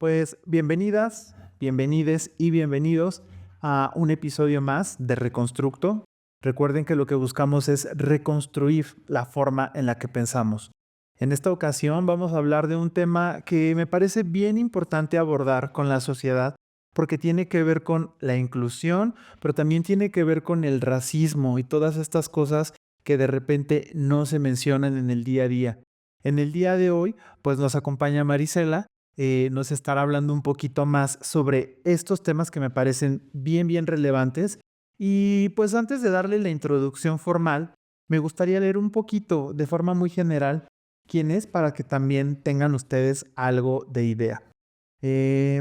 Pues bienvenidas, bienvenides y bienvenidos a un episodio más de Reconstructo. Recuerden que lo que buscamos es reconstruir la forma en la que pensamos. En esta ocasión vamos a hablar de un tema que me parece bien importante abordar con la sociedad porque tiene que ver con la inclusión, pero también tiene que ver con el racismo y todas estas cosas que de repente no se mencionan en el día a día. En el día de hoy, pues nos acompaña Marisela, nos estará hablando un poquito más sobre estos temas que me parecen bien relevantes. Y pues antes de darle la introducción formal, me gustaría leer un poquito de forma muy general quién es para que también tengan ustedes algo de idea.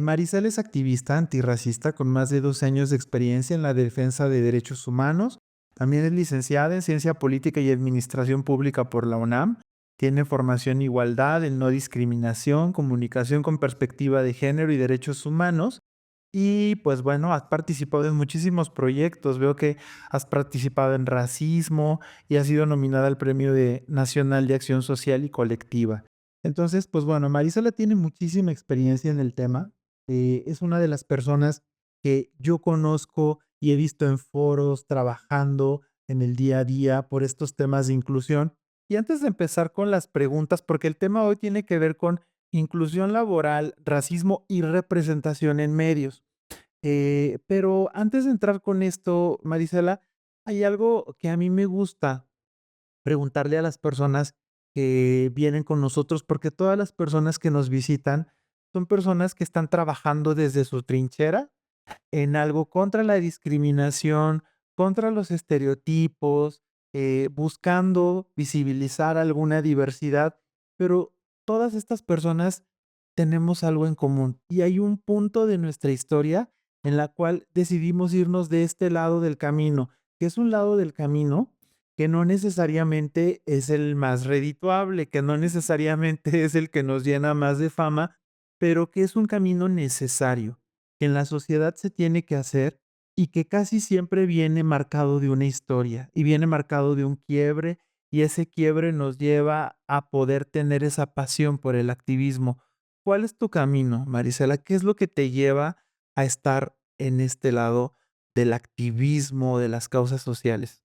Marisela es activista antirracista con más de 12 años de experiencia en la defensa de derechos humanos. También es licenciada en Ciencia Política y Administración Pública por la UNAM. Tiene formación en igualdad, en no discriminación, comunicación con perspectiva de género y derechos humanos. Y pues bueno, has participado en muchísimos proyectos. Veo que has participado en racismo y has sido nominada al Nacional de Acción Social y Colectiva. Entonces, pues bueno, Marisela tiene muchísima experiencia en el tema. Es una de las personas que yo conozco y he visto en foros trabajando en el día a día por estos temas de inclusión. Y antes de empezar con las preguntas, porque el tema hoy tiene que ver con inclusión laboral, racismo y representación en medios. Pero antes de entrar con esto, Marisela, hay algo que a mí me gusta preguntarle a las personas que vienen con nosotros, porque todas las personas que nos visitan son personas que están trabajando desde su trinchera en algo contra la discriminación, contra los estereotipos, buscando visibilizar alguna diversidad, pero todas estas personas tenemos algo en común y hay un punto de nuestra historia en la cual decidimos irnos de este lado del camino, que es un lado del camino que no necesariamente es el más redituable, que no necesariamente es el que nos llena más de fama, pero que es un camino necesario que en la sociedad se tiene que hacer y que casi siempre viene marcado de una historia y viene marcado de un quiebre y ese quiebre nos lleva a poder tener esa pasión por el activismo. ¿Cuál es tu camino, Marisela? ¿Qué es lo que te lleva a estar en este lado del activismo, de las causas sociales?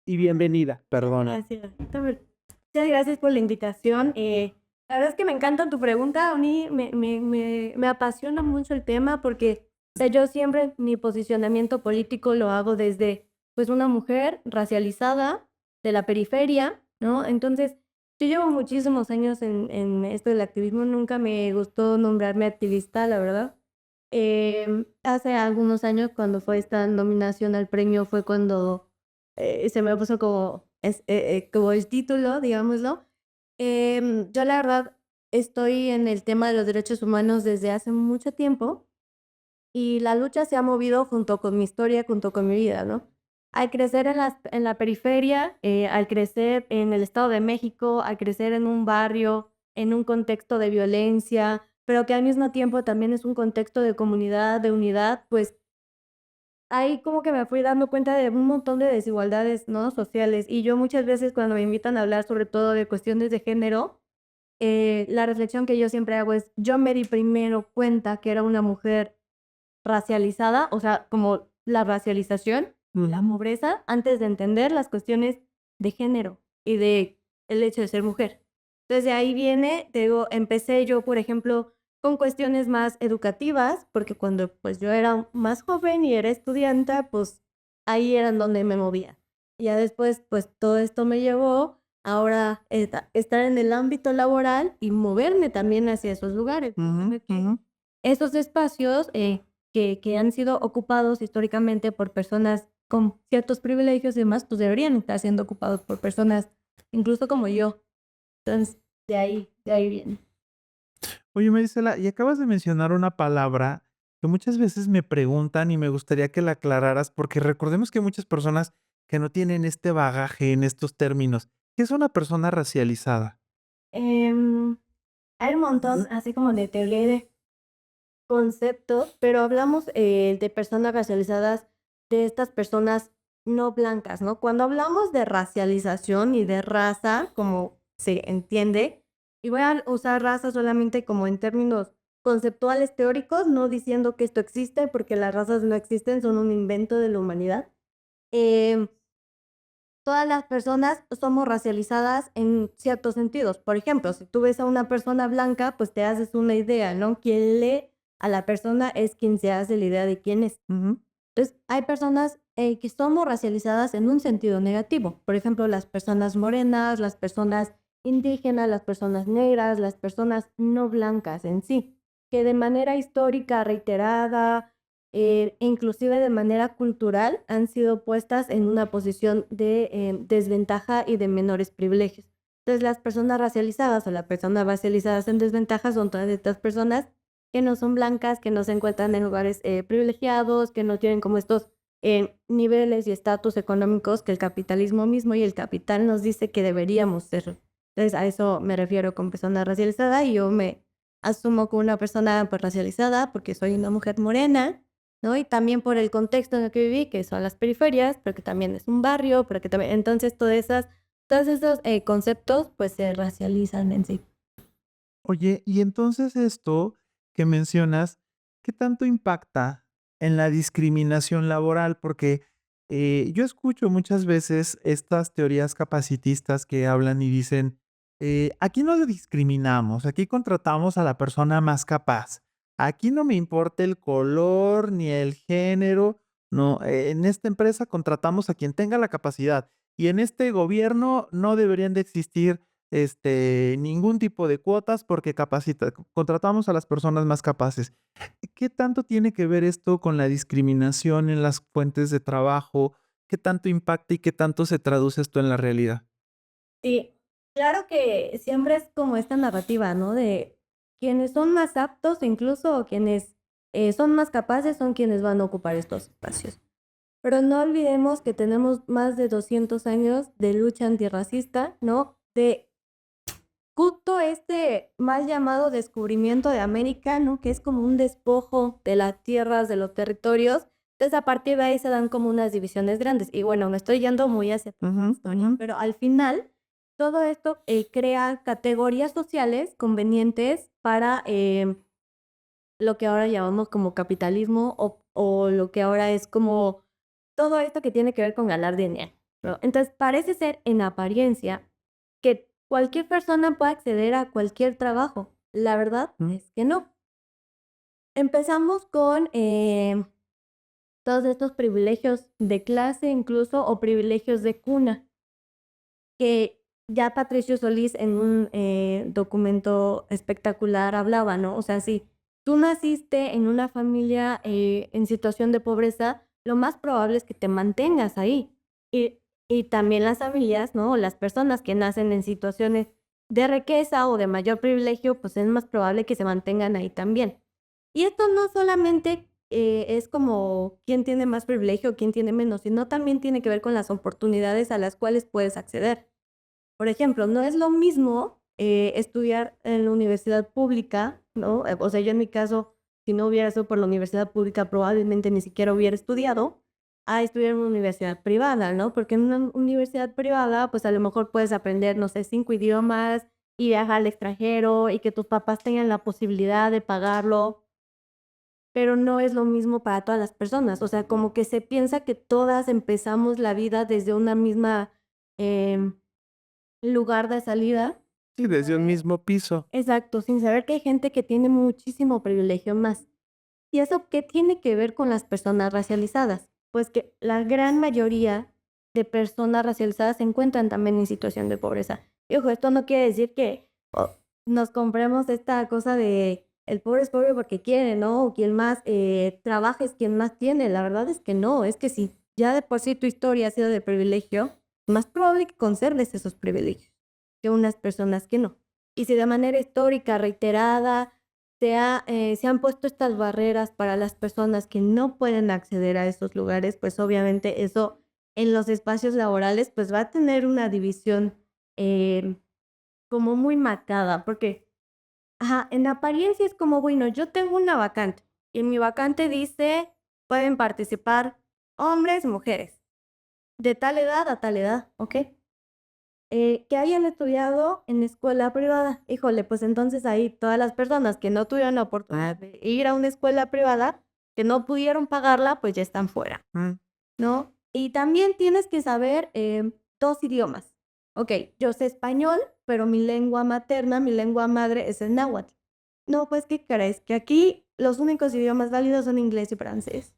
Y bienvenida, perdona. Gracias. Muchas gracias por la invitación. La verdad es que me encanta tu pregunta. A mí me apasiona mucho el tema porque, o sea, yo siempre mi posicionamiento político lo hago desde, pues, una mujer racializada de la periferia, ¿no? Entonces, yo llevo muchísimos años en esto del activismo. Nunca me gustó nombrarme activista, la verdad. Hace algunos años, cuando fue esta nominación al premio, fue cuando se me puso como el título, digámoslo. Yo la verdad estoy en el tema de los derechos humanos desde hace mucho tiempo y la lucha se ha movido junto con mi historia, junto con mi vida, ¿no? Al crecer en la periferia, al crecer en el Estado de México, al crecer en un barrio, en un contexto de violencia, pero que al mismo tiempo también es un contexto de comunidad, de unidad, pues ahí como que me fui dando cuenta de un montón de desigualdades, ¿no?, sociales. Y yo muchas veces cuando me invitan a hablar, sobre todo de cuestiones de género, la reflexión que yo siempre hago es, yo me di primero cuenta que era una mujer racializada, o sea, como la racialización, la pobreza, antes de entender las cuestiones de género y de el hecho de ser mujer. Entonces, de ahí viene, te digo, empecé yo, por ejemplo, con cuestiones más educativas, porque cuando, pues, yo era más joven y era estudiante, pues, ahí era en donde me movía. Y ya después, pues, todo esto me llevó ahora estar en el ámbito laboral y moverme también hacia esos lugares. Ujú, ujú. Esos espacios, que han sido ocupados históricamente por personas con ciertos privilegios y demás, pues deberían estar siendo ocupados por personas incluso como yo. Entonces, de ahí viene. Oye, Marisela, y acabas de mencionar una palabra que muchas veces me preguntan y me gustaría que la aclararas, porque recordemos que hay muchas personas que no tienen este bagaje en estos términos. ¿Qué es una persona racializada? Em, Hay un montón, así como de teoría y de conceptos, pero hablamos, de personas racializadas, de estas personas no blancas, ¿no? Cuando hablamos de racialización y de raza, como se entiende, y voy a usar raza solamente como en términos conceptuales teóricos, no diciendo que esto existe, porque las razas no existen, son un invento de la humanidad. Em, Todas las personas somos racializadas en ciertos sentidos. Por ejemplo, si tú ves a una persona blanca, pues te haces una idea, ¿no? Quien lee a la persona es quien se hace la idea de quién es. Ujú. Entonces, hay personas que somos racializadas en un sentido negativo. Por ejemplo, las personas morenas, las personas indígenas, las personas negras, las personas no blancas en sí, que de manera histórica, reiterada, inclusive de manera cultural, han sido puestas en una posición de desventaja y de menores privilegios. Entonces, las personas racializadas o las personas racializadas en desventaja son todas estas personas que no son blancas, que no se encuentran en lugares privilegiados, que no tienen como estos niveles y estatus económicos que el capitalismo mismo y el capital nos dice que deberíamos ser. Entonces, a eso me refiero con persona racializada y yo me asumo como una persona pues, racializada porque soy una mujer morena, ¿no? Y también por el contexto en el que viví, que son las periferias, pero que también es un barrio, pero que también... Entonces, todos esos conceptos pues se racializan en sí. Oye, y entonces esto que mencionas, ¿qué tanto impacta en la discriminación laboral? Porque yo escucho muchas veces estas teorías capacitistas que hablan y dicen, aquí no discriminamos, aquí contratamos a la persona más capaz. Aquí no me importa el color ni el género, no, en esta empresa contratamos a quien tenga la capacidad y en este gobierno no deberían de existir ningún tipo de cuotas porque contratamos a las personas más capaces. ¿Qué tanto tiene que ver esto con la discriminación en las fuentes de trabajo? ¿Qué tanto impacta y qué tanto se traduce esto en la realidad? Sí, claro que siempre es como esta narrativa, ¿no? De quienes son más aptos, incluso o quienes son más capaces, son quienes van a ocupar estos espacios. Pero no olvidemos que tenemos más de 200 años de lucha antirracista, ¿no? De justo este mal llamado descubrimiento de América, ¿no? Que es como un despojo de las tierras, de los territorios. Entonces, a partir de ahí se dan como unas divisiones grandes. Y bueno, me estoy yendo muy hacia atrás en la Ujú, historia, ujú. pero al final todo esto crea categorías sociales convenientes para lo que ahora llamamos como capitalismo o lo que ahora es como todo esto que tiene que ver con ganar dinero, ¿no? Entonces, parece ser en apariencia que cualquier persona puede acceder a cualquier trabajo. La verdad Mm. es que no. Empezamos con todos estos privilegios de clase incluso o privilegios de cuna, que ya Patricio Solís en un documento espectacular hablaba, ¿no? O sea, si tú naciste en una familia en situación de pobreza, lo más probable es que te mantengas ahí. Y, y también las familias, ¿no? O las personas que nacen en situaciones de riqueza o de mayor privilegio, pues es más probable que se mantengan ahí también. Y esto no solamente es como quién tiene más privilegio, quién tiene menos, sino también tiene que ver con las oportunidades a las cuales puedes acceder. Por ejemplo, no es lo mismo estudiar en la universidad pública, ¿no? O sea, yo en mi caso, si no hubiera sido por la universidad pública, probablemente ni siquiera hubiera estudiado, a estudiar en una universidad privada, ¿no? Porque en una universidad privada, pues a lo mejor puedes aprender, no sé, 5 idiomas y viajar al extranjero y que tus papás tengan la posibilidad de pagarlo, pero no es lo mismo para todas las personas. O sea, como que se piensa que todas empezamos la vida desde una misma em, lugar de salida. Sí, desde un mismo piso. Exacto, sin saber que hay gente que tiene muchísimo privilegio más. ¿Y eso qué tiene que ver con las personas racializadas? Pues que la gran mayoría de personas racializadas se encuentran también en situación de pobreza. Y ojo, esto no quiere decir que nos compremos esta cosa de el pobre es pobre porque quiere, ¿no? O quien más trabaja es quien más tiene. La verdad es que no, es que si ya de por sí tu historia ha sido de privilegio, más probable que conserves esos privilegios que unas personas que no. Y si de manera histórica, reiterada, se han puesto estas barreras para las personas que no pueden acceder a esos lugares, pues obviamente eso en los espacios laborales pues va a tener una división eh, como muy marcada, porque ajá, en apariencia es como, bueno, yo tengo una vacante y en mi vacante dice pueden participar hombres, mujeres, de tal edad a tal edad, ¿ok? que hayan estudiado en escuela privada. Híjole, pues entonces ahí todas las personas que no tuvieron la oportunidad de ir a una escuela privada, que no pudieron pagarla, pues ya están fuera, Mm, ¿no? Y también tienes que saber 2 idiomas. Ok, yo sé español, pero mi lengua materna, mi lengua madre es el náhuatl. No, pues, ¿qué crees? Que aquí los únicos idiomas válidos son inglés y francés,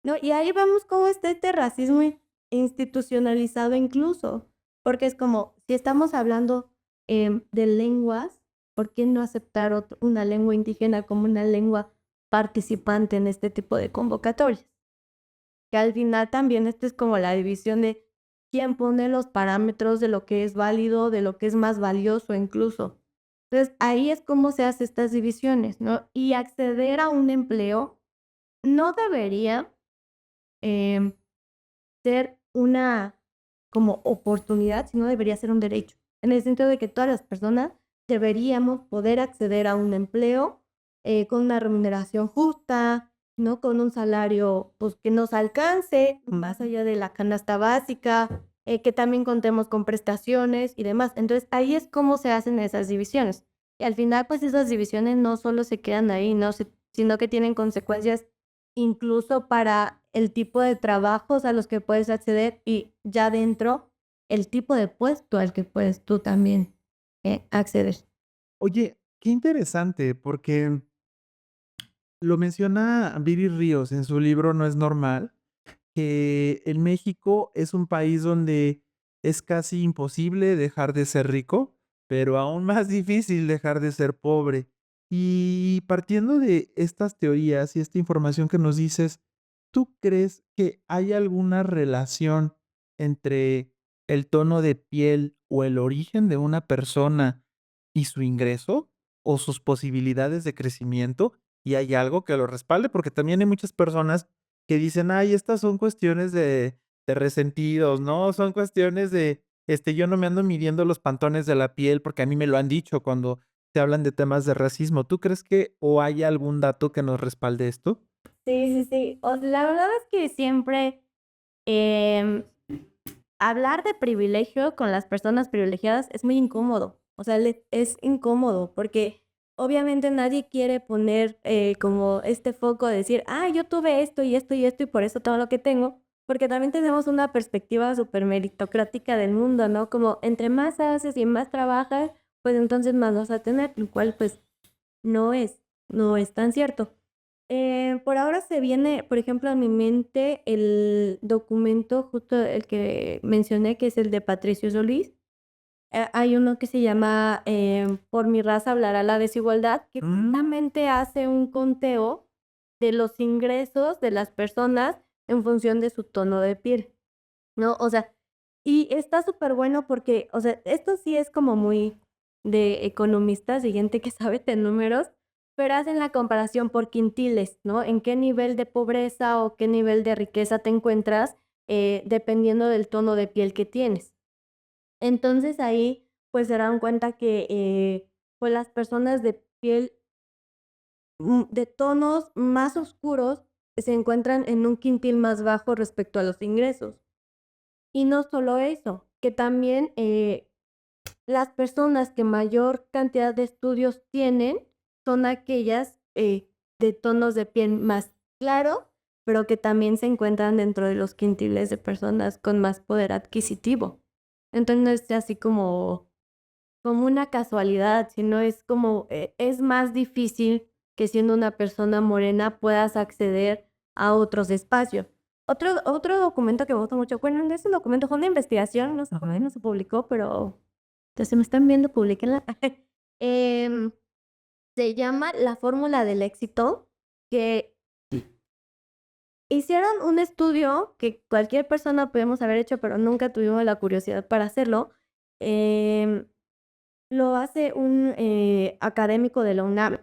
¿no? Y ahí vemos cómo está este racismo institucionalizado incluso, porque es como, si estamos hablando de lenguas, ¿por qué no aceptar una lengua indígena como una lengua participante en este tipo de convocatorias? Que al final también esto es como la división de quién pone los parámetros de lo que es válido, de lo que es más valioso incluso. Entonces, ahí es como se hacen estas divisiones, ¿no? Y acceder a un empleo no debería em, ser una como oportunidad, sino debería ser un derecho. En el sentido de que todas las personas deberíamos poder acceder a un empleo con una remuneración justa, ¿no? Con un salario pues, que nos alcance, más allá de la canasta básica, que también contemos con prestaciones y demás. Entonces, ahí es cómo se hacen esas divisiones. Y al final, pues esas divisiones no solo se quedan ahí, ¿no? Sino que tienen consecuencias incluso para el tipo de trabajos a los que puedes acceder y ya dentro el tipo de puesto al que puedes tú también acceder. Oye, qué interesante, porque lo menciona Viri Ríos en su libro No es normal, que en México es un país donde es casi imposible dejar de ser rico, pero aún más difícil dejar de ser pobre. Y partiendo de estas teorías y esta información que nos dices, ¿tú crees que hay alguna relación entre el tono de piel o el origen de una persona y su ingreso o sus posibilidades de crecimiento? ¿Y hay algo que lo respalde? Porque también hay muchas personas que dicen: "Ay, estas son cuestiones de resentidos, ¿no? Son cuestiones de, yo no me ando midiendo los pantones de la piel, porque a mí me lo han dicho cuando se hablan de temas de racismo". ¿Tú crees que o hay algún dato que nos respalde esto? Sí, sí, sí. La verdad es que siempre em, hablar de privilegio con las personas privilegiadas es muy incómodo. O sea, es incómodo porque obviamente nadie quiere poner como este foco de decir, ah, yo tuve esto y esto y esto y por eso todo lo que tengo, porque también tenemos una perspectiva súper meritocrática del mundo, ¿no? Como entre más haces y más trabajas, pues entonces más vas a tener, lo cual pues no es, no es tan cierto. Por ahora se viene, por ejemplo, a mi mente el documento, justo el que mencioné, que es el de Patricio Solís. Hay uno que se llama Por mi raza hablará la desigualdad, que Mm, justamente hace un conteo de los ingresos de las personas en función de su tono de piel, ¿no? O sea, y está súper bueno porque, o sea, esto sí es como muy de economistas y gente que sabe de números, pero hacen la comparación por quintiles, ¿no? En qué nivel de pobreza o qué nivel de riqueza te encuentras dependiendo del tono de piel que tienes. Entonces ahí pues se dan cuenta que pues las personas de piel de tonos más oscuros se encuentran en un quintil más bajo respecto a los ingresos. Y no solo eso, que también las personas que mayor cantidad de estudios tienen son aquellas de tonos de piel más claro, pero que también se encuentran dentro de los quintiles de personas con más poder adquisitivo. Entonces no es así como una casualidad, sino es como es más difícil que siendo una persona morena puedas acceder a otros espacios. Otro documento que me gusta mucho, bueno, no es un documento, fue una investigación, no sé por qué no se publicó, pero entonces me están viendo, publíquenla. Em, Se llama La Fórmula del Éxito, que hicieron un estudio que cualquier persona podemos haber hecho, pero nunca tuvimos la curiosidad para hacerlo. Em, lo hace un académico de la UNAM,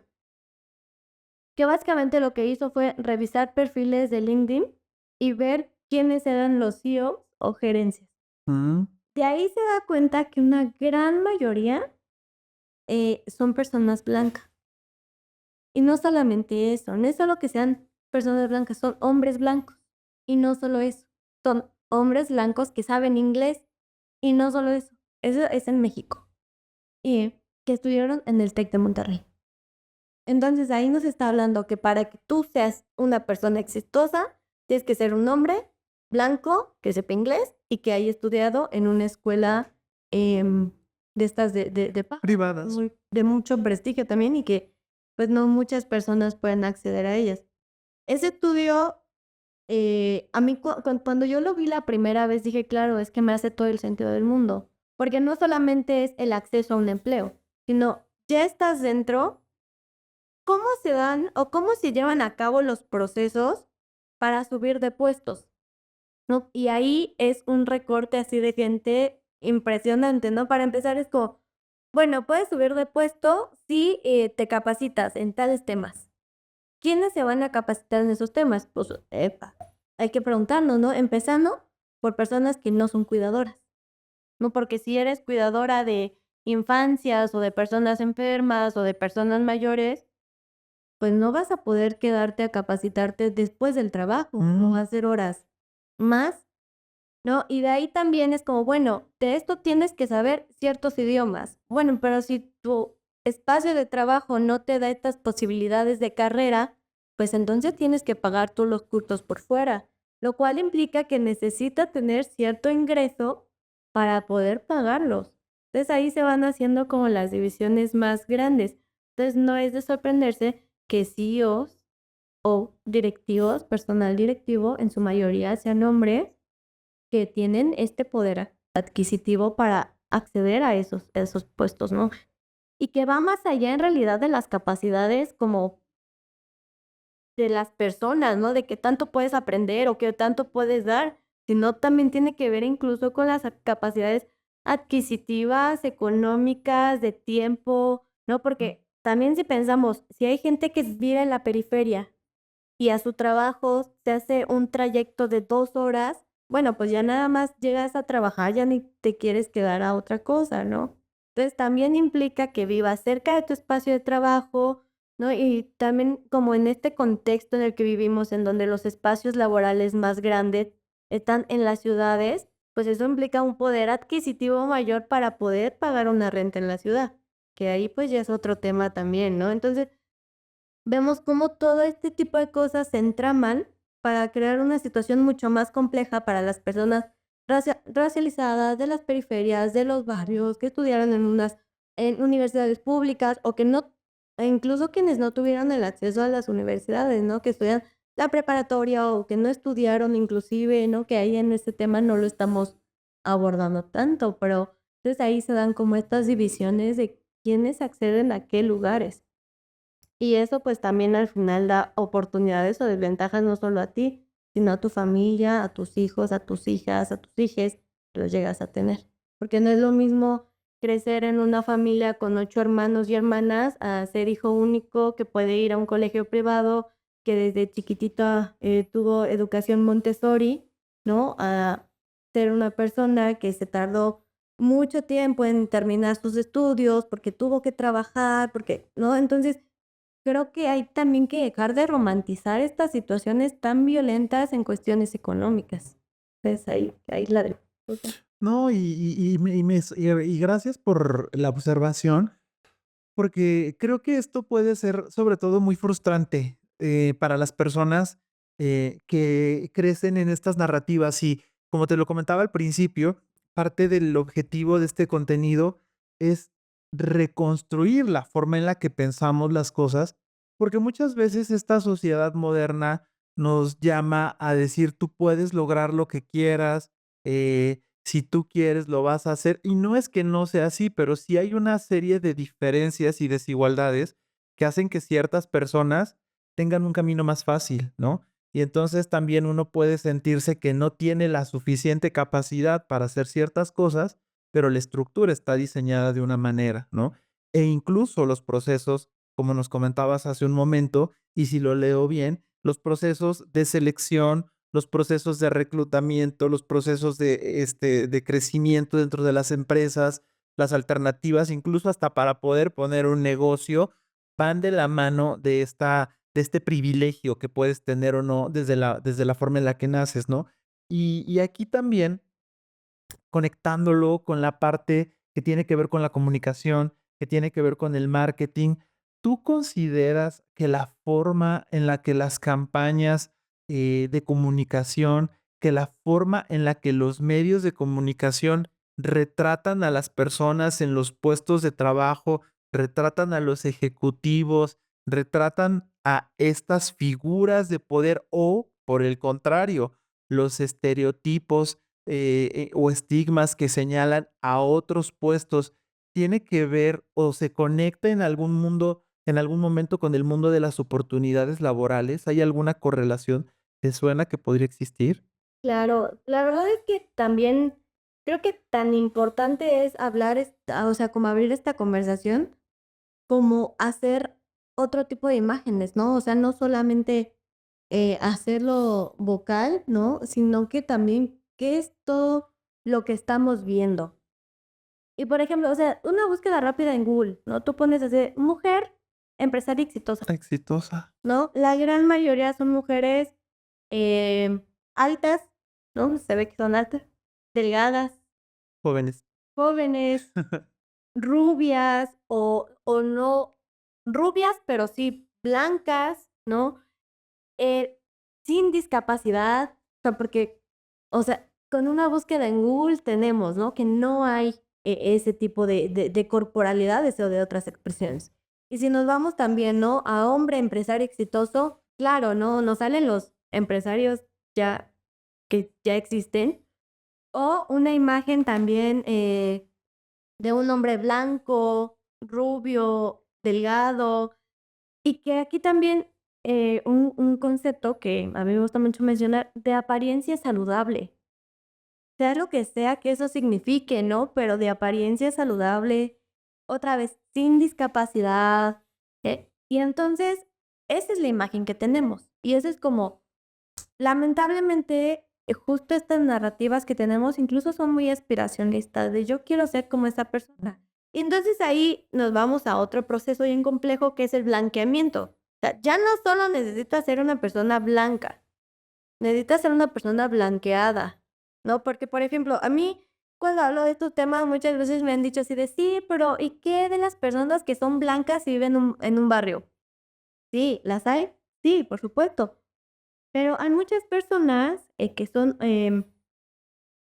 que básicamente lo que hizo fue revisar perfiles de LinkedIn y ver quiénes eran los CEOs o gerencias. mm, De ahí se da cuenta que una gran mayoría son personas blancas. Y no solamente eso, no es solo que sean personas blancas, son hombres blancos. Y no solo eso, son hombres blancos que saben inglés. Y no solo eso, Eso es en México. Y que estudiaron en el TEC de Monterrey. Entonces ahí nos está hablando que para que tú seas una persona exitosa, tienes que ser un hombre blanco, que sepa inglés y que haya estudiado en una escuela de estas de paga, Privadas. de mucho prestigio también y que pues no muchas personas pueden acceder a ellas. Ese estudio, a mí cuando yo lo vi la primera vez dije, claro, es que me hace todo el sentido del mundo, porque no solamente es el acceso a un empleo, sino ya estás dentro. ¿Cómo se dan o cómo se llevan a cabo los procesos para subir de puestos? ¿No? Y ahí es un recorte así de gente impresionante, ¿no? Para empezar es como, bueno, puedes subir de puesto si te capacitas en tales temas. ¿Quiénes se van a capacitar en esos temas? Pues, hay que preguntarnos, ¿no? Empezando por personas que no son cuidadoras, ¿no? Porque si eres cuidadora de infancias o de personas enfermas o de personas mayores, pues no vas a poder quedarte a capacitarte después del trabajo o Mm, hacer horas más, ¿no? Y de ahí también es como, bueno, de esto tienes que saber ciertos idiomas. Bueno, pero si tu espacio de trabajo no te da estas posibilidades de carrera, pues entonces tienes que pagar tú los cursos por fuera, lo cual implica que necesitas tener cierto ingreso para poder pagarlos. Entonces ahí se van haciendo como las divisiones más grandes. Entonces no es de sorprenderse que CEOs o directivos, personal directivo, en su mayoría sean hombres que tienen este poder adquisitivo para acceder a esos puestos, ¿no? Y que va más allá en realidad de las capacidades como de las personas, ¿no? De qué tanto puedes aprender o qué tanto puedes dar, sino también tiene que ver incluso con las capacidades adquisitivas, económicas, de tiempo, ¿no? Porque también si pensamos, si hay gente que vive en la periferia y a su trabajo se hace un trayecto de 2 horas, bueno, pues ya nada más llegas a trabajar, ya ni te quieres quedar a otra cosa, ¿no? Entonces, también implica que vivas cerca de tu espacio de trabajo, ¿no? Y también como en este contexto en el que vivimos, en donde los espacios laborales más grandes están en las ciudades, pues eso implica un poder adquisitivo mayor para poder pagar una renta en la ciudad, que ahí pues ya es otro tema también, ¿no? Entonces, vemos cómo todo este tipo de cosas se entraman para crear una situación mucho más compleja para las personas racializadas de las periferias, de los barrios, que estudiaron en universidades públicas o que no, e incluso quienes no tuvieron el acceso a las universidades, ¿no? Que estudian la preparatoria o que no estudiaron inclusive, ¿no? Que ahí en este tema no lo estamos abordando tanto, pero entonces ahí se dan como estas divisiones de quiénes acceden a qué lugares. Y eso, pues, también al final da oportunidades o desventajas no solo a ti, sino a tu familia, a tus hijos, a tus hijas, a tus hijes, los llegas a tener. Porque no es lo mismo crecer en una familia con 8 hermanos y hermanas a ser hijo único que puede ir a un colegio privado, que desde chiquitita, tuvo educación Montessori, ¿no? A ser una persona que se tardó mucho tiempo en terminar sus estudios, porque tuvo que trabajar, porque, ¿no? Entonces, creo que hay también que dejar de romantizar estas situaciones tan violentas en cuestiones económicas. Entonces, ahí la dejo. no, y gracias por la observación, porque creo que esto puede ser, sobre todo, muy frustrante, para las personas, que crecen en estas narrativas. Y como te lo comentaba al principio, parte del objetivo de este contenido es reconstruir la forma en la que pensamos las cosas, porque muchas veces esta sociedad moderna nos llama a decir: "Tú puedes lograr lo que quieras, si tú quieres, lo vas a hacer". Y no es que no sea así, pero sí hay una serie de diferencias y desigualdades que hacen que ciertas personas tengan un camino más fácil, ¿no? Y entonces también uno puede sentirse que no tiene la suficiente capacidad para hacer ciertas cosas, pero la estructura está diseñada de una manera, ¿no? E incluso los procesos, como nos comentabas hace un momento, y si lo leo bien, los procesos de selección, los procesos de reclutamiento, los procesos de crecimiento dentro de las empresas, las alternativas, incluso hasta para poder poner un negocio, van de la mano de este privilegio que puedes tener o no desde la forma en la que naces, ¿no? Y aquí también conectándolo con la parte que tiene que ver con la comunicación, que tiene que ver con el marketing. ¿Tú consideras que la forma en la que las campañas de comunicación, que la forma en la que los medios de comunicación retratan a las personas en los puestos de trabajo, retratan a los ejecutivos, retratan a estas figuras de poder o, por el contrario, los estereotipos o estigmas que señalan a otros puestos, tiene que ver o se conecta en algún momento con el mundo de las oportunidades laborales? ¿Hay alguna correlación? ¿Te suena que podría existir? Claro, la verdad es que también creo que tan importante es hablar, o sea, como abrir esta conversación, como hacer otro tipo de imágenes, ¿no? O sea, no solamente hacerlo vocal, ¿no? Sino que también qué es todo lo que estamos viendo. Y por ejemplo, o sea, una búsqueda rápida en Google, ¿no? Tú pones así, mujer empresaria exitosa, Exitosa. ¿no? La gran mayoría son mujeres altas, ¿no? Se ve que son altas, delgadas, Jóvenes. jóvenes, rubias o no rubias, pero sí blancas, ¿no? Sin discapacidad, o sea, porque, o sea, con una búsqueda en Google tenemos, ¿no? Que no hay ese tipo de corporalidades o de otras expresiones. Y si nos vamos también, ¿no? A hombre empresario exitoso, claro, ¿no? Nos salen los empresarios ya que ya existen, o una imagen también de un hombre blanco, rubio, delgado, y que aquí también un concepto que a mí me gusta mucho mencionar, de apariencia saludable, sea lo que sea que eso signifique, ¿no? Pero de apariencia saludable, otra vez, sin discapacidad. Y entonces, esa es la imagen que tenemos. Y eso es como, lamentablemente, justo estas narrativas que tenemos incluso son muy aspiracionistas, de yo quiero ser como esa persona. Y entonces ahí nos vamos a otro proceso bien complejo que es el blanqueamiento. O sea, ya no solo necesitas ser una persona blanca, necesitas ser una persona blanqueada, ¿no? Porque, por ejemplo, a mí cuando hablo de estos temas muchas veces me han dicho así de, sí, pero ¿y qué de las personas que son blancas y viven en un barrio? Sí, ¿las hay? Sí, por supuesto. Pero hay muchas personas que son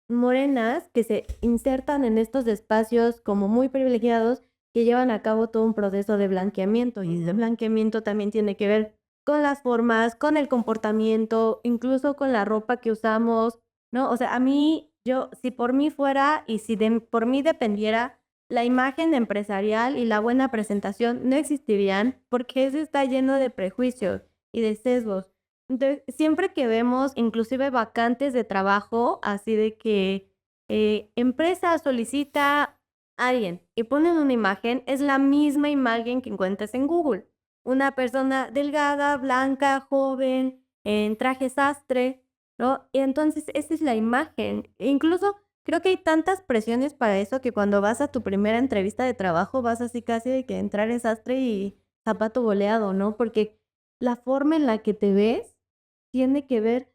morenas que se insertan en estos espacios como muy privilegiados que llevan a cabo todo un proceso de blanqueamiento. Y ese blanqueamiento también tiene que ver con las formas, con el comportamiento, incluso con la ropa que usamos, ¿no? O sea, a mí, yo, si por mí fuera y si por mí dependiera, la imagen empresarial y la buena presentación no existirían porque eso está lleno de prejuicios y de sesgos. Entonces, siempre que vemos inclusive vacantes de trabajo, así de que empresa solicita a alguien y ponen una imagen, es la misma imagen que encuentras en Google. Una persona delgada, blanca, joven, en traje sastre, ¿no? Y entonces esa es la imagen. E incluso creo que hay tantas presiones para eso que cuando vas a tu primera entrevista de trabajo vas así casi de que entrar en sastre y zapato boleado, ¿no? Porque la forma en la que te ves tiene que ver,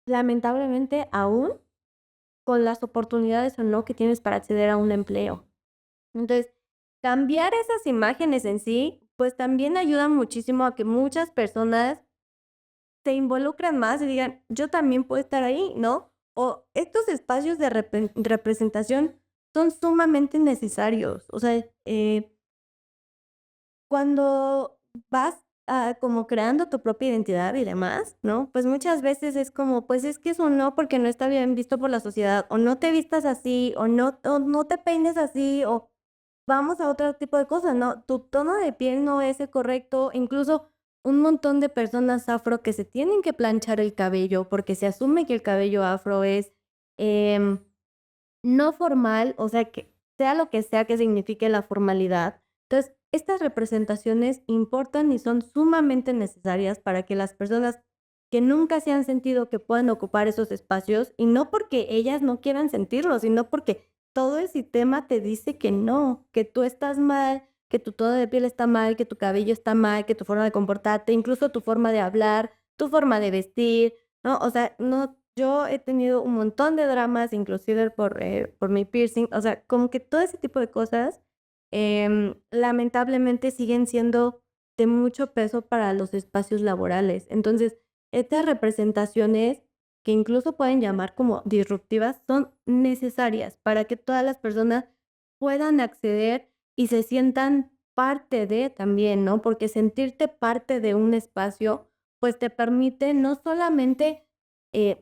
lamentablemente, aún con las oportunidades o no que tienes para acceder a un empleo. Entonces, cambiar esas imágenes en sí, pues también ayuda muchísimo a que muchas personas se involucren más y digan, yo también puedo estar ahí, ¿no? O estos espacios de representación son sumamente necesarios. O sea, cuando vas, como creando tu propia identidad y demás, ¿no? Pues muchas veces es como, pues es que eso no, porque no está bien visto por la sociedad, o no te vistas así, o no te peines así, o vamos a otro tipo de cosas, ¿no? Tu tono de piel no es el correcto, incluso un montón de personas afro que se tienen que planchar el cabello porque se asume que el cabello afro es em, no formal, o sea, que sea que signifique la formalidad. Entonces, estas representaciones importan y son sumamente necesarias para que las personas que nunca se han sentido que puedan ocupar esos espacios, y no porque ellas no quieran sentirlo, sino porque todo el sistema te dice que no, que tú estás mal, que tu tono de piel está mal, que tu cabello está mal, que tu forma de comportarte, incluso tu forma de hablar, tu forma de vestir, ¿no? O sea, no, yo he tenido un montón de dramas, inclusive por mi piercing, o sea, como que todo ese tipo de cosas, lamentablemente siguen siendo de mucho peso para los espacios laborales. Entonces, estas representaciones, que incluso pueden llamar como disruptivas, son necesarias para que todas las personas puedan acceder y se sientan parte de también, ¿no? Porque sentirte parte de un espacio, pues te permite no solamente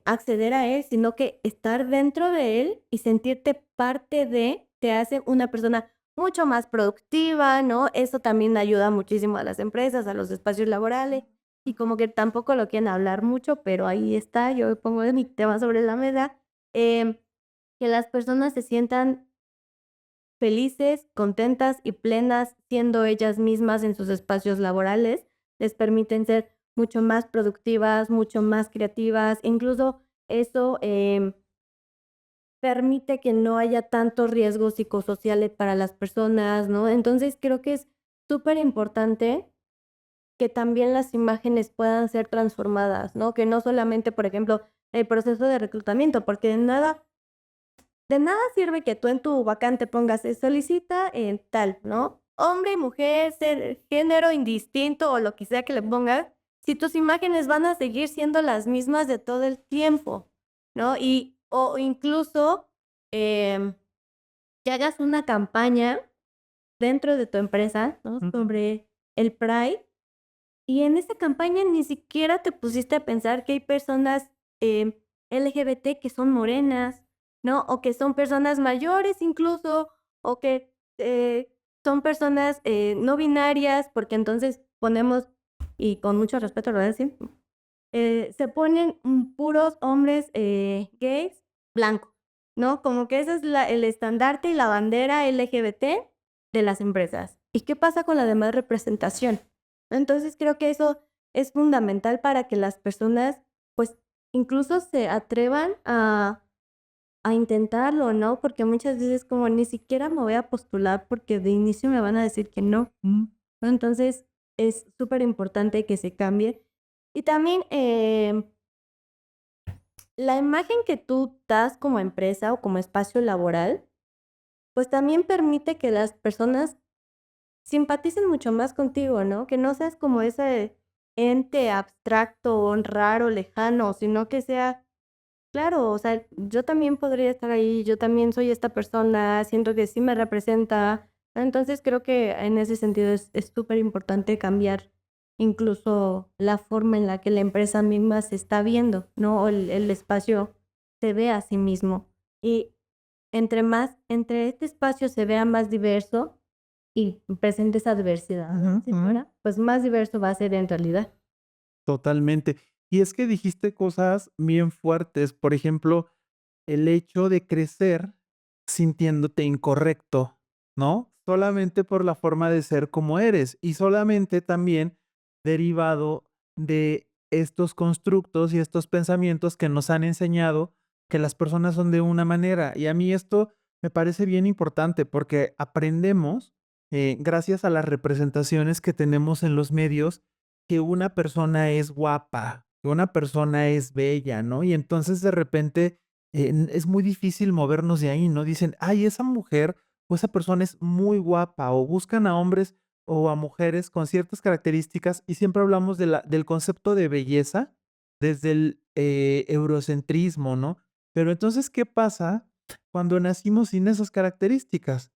acceder a él, sino que estar dentro de él y sentirte parte de, te hace una persona mucho más productiva, ¿no? Eso también ayuda muchísimo a las empresas, a los espacios laborales, y como que tampoco lo quieren hablar mucho, pero ahí está, yo pongo mi tema sobre la mesa, em, que las personas se sientan felices, contentas y plenas siendo ellas mismas en sus espacios laborales, les permiten ser mucho más productivas, mucho más creativas, incluso eso permite que no haya tantos riesgos psicosociales para las personas, ¿no? Entonces creo que es súper importante que también las imágenes puedan ser transformadas, ¿no? Que no solamente, por ejemplo, el proceso de reclutamiento, porque de nada sirve que tú en tu vacante pongas, se solicita en tal, ¿no? Hombre, mujer, género indistinto o lo que sea que le pongas, si tus imágenes van a seguir siendo las mismas de todo el tiempo, ¿no? Y, o incluso em, que hagas una campaña dentro de tu empresa, ¿no? Ujú. Sobre el Pride, y en esa campaña ni siquiera te pusiste a pensar que hay personas LGBT que son morenas, ¿no? O que son personas mayores incluso, o que son personas no binarias, porque entonces ponemos, y con mucho respeto lo voy a decir, se ponen puros hombres gays blancos, ¿no? Como que ese es el estandarte y la bandera LGBT de las empresas. ¿Y qué pasa con la demás representación? Entonces creo que eso es fundamental para que las personas, pues, incluso se atrevan a intentarlo, ¿no? Porque muchas veces como ni siquiera me voy a postular porque de inicio me van a decir que no, ¿no? Entonces es súper importante que se cambie. Y también la imagen que tú das como empresa o como espacio laboral, pues también permite que las personas simpaticen mucho más contigo, ¿no? Que no seas como ese ente abstracto, raro, lejano, sino que sea, claro, o sea, yo también podría estar ahí, yo también soy esta persona, siento que sí me representa. Entonces creo que en ese sentido es súper importante cambiar incluso la forma en la que la empresa misma se está viendo, ¿no? O el espacio se ve a sí mismo. Y entre este espacio se vea más diverso y presente esa diversidad, Ujú, si ujú. fuera, pues más diverso va a ser en realidad. Totalmente. Y es que dijiste cosas bien fuertes, por ejemplo, el hecho de crecer sintiéndote incorrecto, ¿no? Solamente por la forma de ser como eres y solamente también derivado de estos constructos y estos pensamientos que nos han enseñado que las personas son de una manera. Y a mí esto me parece bien importante porque aprendemos, gracias a las representaciones que tenemos en los medios, que una persona es guapa, que una persona es bella, ¿no? Y entonces de repente es muy difícil movernos de ahí, ¿no? Dicen, ay, esa mujer o esa persona es muy guapa, o buscan a hombres o a mujeres con ciertas características, y siempre hablamos del concepto de belleza desde el eurocentrismo, ¿no? Pero entonces, ¿qué pasa cuando nacimos sin esas características?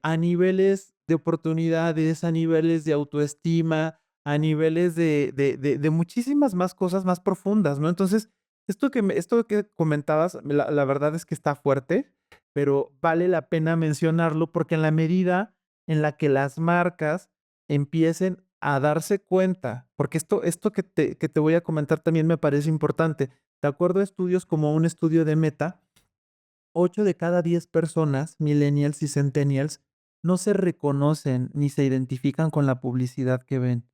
A niveles de oportunidades, a niveles de autoestima, a niveles de muchísimas más cosas más profundas, ¿no? Entonces, esto que comentabas, la verdad es que está fuerte, pero vale la pena mencionarlo porque en la medida en la que las marcas empiecen a darse cuenta, porque esto que te voy a comentar también me parece importante. De acuerdo a estudios como un estudio de Meta, 8 de cada 10 personas, millennials y centennials, no se reconocen ni se identifican con la publicidad que ven,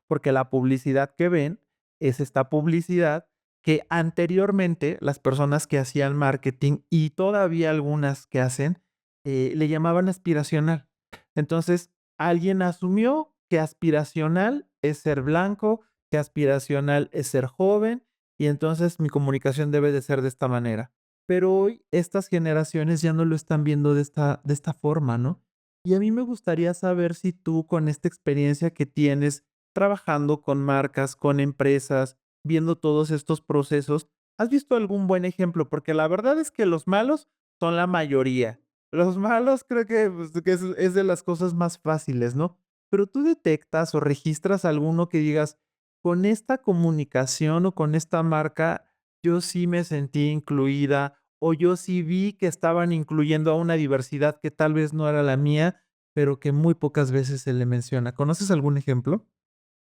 porque la publicidad que ven es esta publicidad que anteriormente las personas que hacían marketing y todavía algunas que hacen, le llamaban aspiracional. Entonces, alguien asumió que aspiracional es ser blanco, que aspiracional es ser joven y entonces mi comunicación debe de ser de esta manera. Pero hoy estas generaciones ya no lo están viendo de esta forma, ¿no? Y a mí me gustaría saber si tú con esta experiencia que tienes trabajando con marcas, con empresas, viendo todos estos procesos, ¿has visto algún buen ejemplo? Porque la verdad es que los malos son la mayoría. Los malos creo que, pues, que es de las cosas más fáciles, ¿no? Pero tú detectas o registras alguno que digas, con esta comunicación o con esta marca, yo sí me sentí incluida o yo sí vi que estaban incluyendo a una diversidad que tal vez no era la mía, pero que muy pocas veces se le menciona. ¿Conoces algún ejemplo?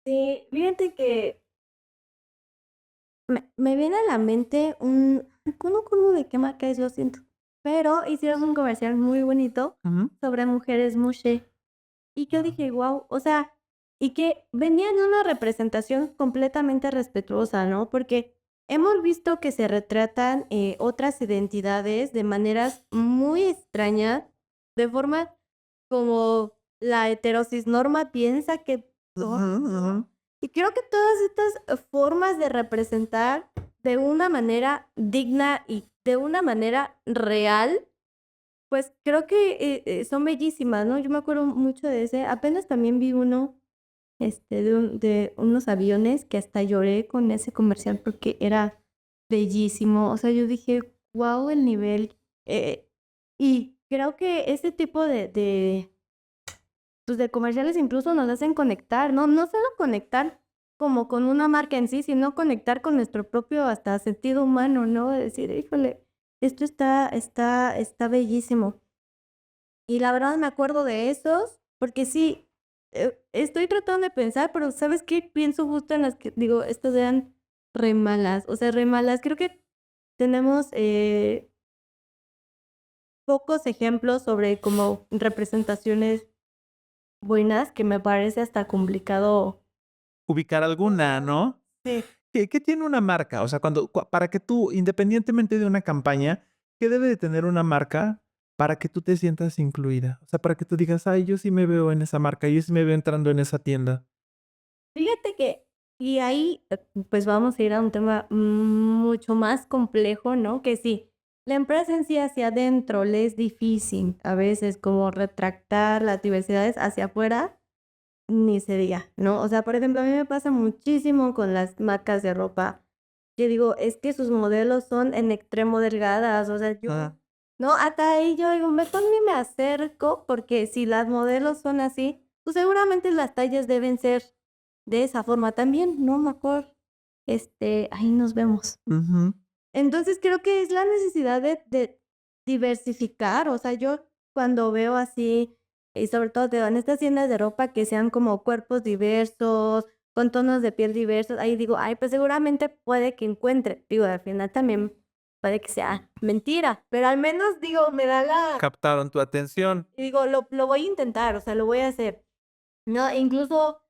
Sí, fíjate que me viene a la mente no me acuerdo de qué marca es, lo siento, pero hicieron un comercial muy bonito Ujú, sobre mujeres mushe, y yo dije: "Guau", o sea, y que venía de una representación completamente respetuosa, ¿no? Porque hemos visto que se retratan, otras identidades de maneras muy extrañas, de forma como la heterocisnorma piensa que ujú, ujú. y creo que todas estas formas de representar de una manera digna y de una manera real, pues creo que son bellísimas, ¿no? Yo me acuerdo mucho de ese. Apenas también vi uno de unos aviones que hasta lloré con ese comercial porque era bellísimo. O sea, yo dije, wow, el nivel. Y creo que ese tipo pues, de comerciales incluso nos hacen conectar, ¿no? No solo conectar como con una marca en sí, sino conectar con nuestro propio hasta sentido humano, ¿no? De decir, híjole, esto está bellísimo. Y la verdad me acuerdo de esos, porque sí, estoy tratando de pensar, pero ¿sabes qué? Pienso justo en las que digo, estas eran re malas, o sea, re malas. Creo que tenemos pocos ejemplos sobre como representaciones buenas que me parece hasta complicado. Ubicar alguna, ¿no? Sí. ¿Qué tiene una marca? O sea, para que tú, independientemente de una campaña, ¿qué debe de tener una marca para que tú te sientas incluida? O sea, para que tú digas: "Ay, yo sí me veo en esa marca, yo sí me veo entrando en esa tienda". Fíjate que y ahí, pues, vamos a ir a un tema mucho más complejo, ¿no? Que sí, la empresa en sí hacia adentro le es difícil a veces como retractar las diversidades hacia afuera, ni se diga, ¿no? O sea, por ejemplo, a mí me pasa muchísimo con las marcas de ropa. Yo digo, es que sus modelos son en extremo delgadas, o sea, Ah, no, hasta ahí yo digo, mejor ni me acerco, porque si las modelos son así, pues seguramente las tallas deben ser de esa forma también, ¿no? Mejor, ahí nos vemos. ujú. Entonces, creo que es la necesidad de diversificar, o sea, yo cuando veo así, y sobre todo te en estas tiendas de ropa que sean como cuerpos diversos, con tonos de piel diversos, ahí digo: "Ay, pues seguramente puede que encuentre". Digo, al final también puede que sea mentira, pero al menos, digo, me da la Captaron tu atención. y digo, lo voy a intentar, o sea, lo voy a hacer, ¿no? Incluso,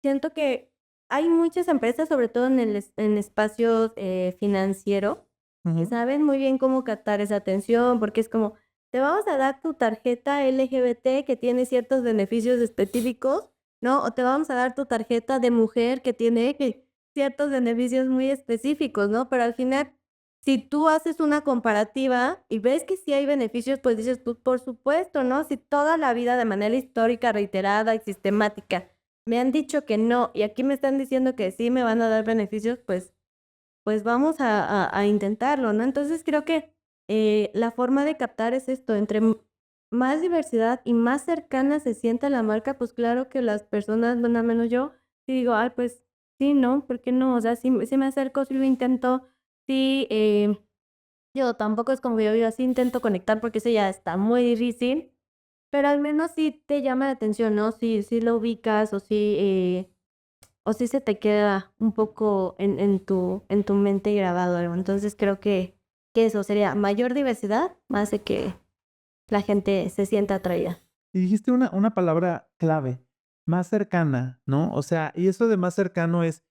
siento que hay muchas empresas, sobre todo en espacios, financiero, que Ujú. saben muy bien cómo captar esa atención, porque es como, te vamos a dar tu tarjeta LGBT que tiene ciertos beneficios específicos, ¿no? O te vamos a dar tu tarjeta de mujer que tiene ciertos beneficios muy específicos, ¿no? Pero al final, si tú haces una comparativa y ves que sí hay beneficios, pues dices tú, por supuesto, ¿no? Si toda la vida de manera histórica, reiterada y sistemática me han dicho que no, y aquí me están diciendo que sí me van a dar beneficios, pues vamos a intentarlo, ¿no? Entonces, creo que, la forma de captar es esto, entre más diversidad y más cercana se sienta la marca, pues claro que las personas, bueno, al menos yo, sí digo: "Ay, pues sí, ¿no? ¿Por qué no?". O sea, sí me acerco, sí lo intento, sí, yo tampoco es como que yo diga: "Sí intento conectar", porque eso ya está muy difícil, pero al menos sí te llama la atención, ¿no? Sí lo ubicas o sí se te queda un poco en tu mente grabado algo. Entonces, creo que eso sería mayor diversidad, más de que la gente se sienta atraída. Y dijiste una palabra clave, más cercana, ¿no? O sea, y eso de más cercano es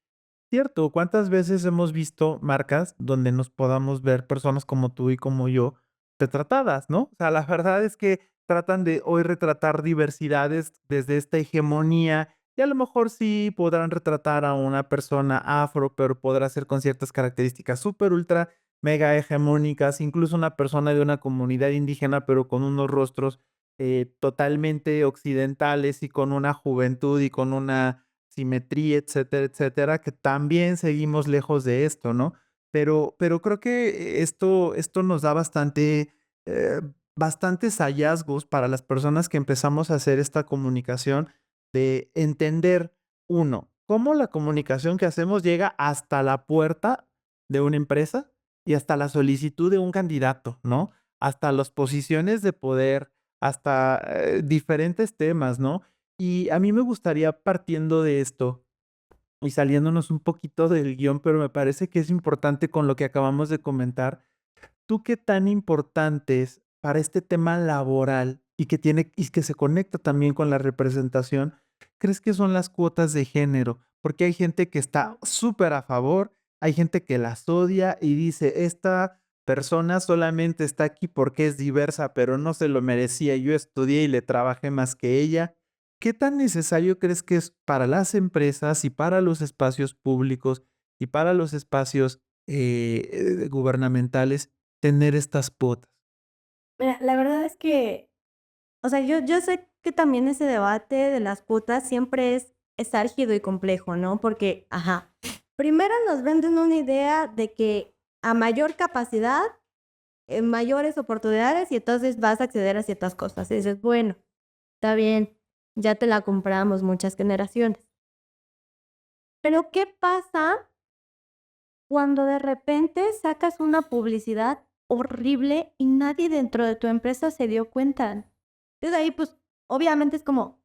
cierto. ¿Cuántas veces hemos visto marcas donde nos podamos ver personas como tú y como yo retratadas, no? O sea, la verdad es que tratan de hoy retratar diversidades desde esta hegemonía y a lo mejor sí podrán retratar a una persona afro, pero podrá ser con ciertas características súper ultra mega hegemónicas, incluso una persona de una comunidad indígena, pero con unos rostros totalmente occidentales y con una juventud y con una simetría, etcétera, etcétera, que también seguimos lejos de esto, ¿no? Pero creo que esto nos da eh, bastantes hallazgos para las personas que empezamos a hacer esta comunicación, de entender, uno, cómo la comunicación que hacemos llega hasta la puerta de una empresa y hasta la solicitud de un candidato, ¿no? Hasta las posiciones de poder, hasta diferentes temas, ¿no? Y a mí me gustaría, partiendo de esto y saliéndonos un poquito del guión, pero me parece que es importante con lo que acabamos de comentar. ¿Tú qué tan importante es para este tema laboral y que se conecta también con la representación, crees que son las cuotas de género? Porque hay gente que está súper a favor, hay gente que las odia y dice, esta persona solamente está aquí porque es diversa, pero no se lo merecía. Yo estudié y le trabajé más que ella. ¿Qué tan necesario crees que es para las empresas y para los espacios públicos y para los espacios gubernamentales tener estas cuotas? Mira, la verdad es que, o sea, yo sé que también ese debate de las cuotas siempre es álgido y complejo, ¿no? Porque, ajá, primero nos venden una idea de que a mayor capacidad, mayores oportunidades y entonces vas a acceder a ciertas cosas. Y dices, bueno, está bien, ya te la compramos muchas generaciones. Pero ¿qué pasa cuando de repente sacas una publicidad horrible y nadie dentro de tu empresa se dio cuenta? Entonces ahí, pues, obviamente es como,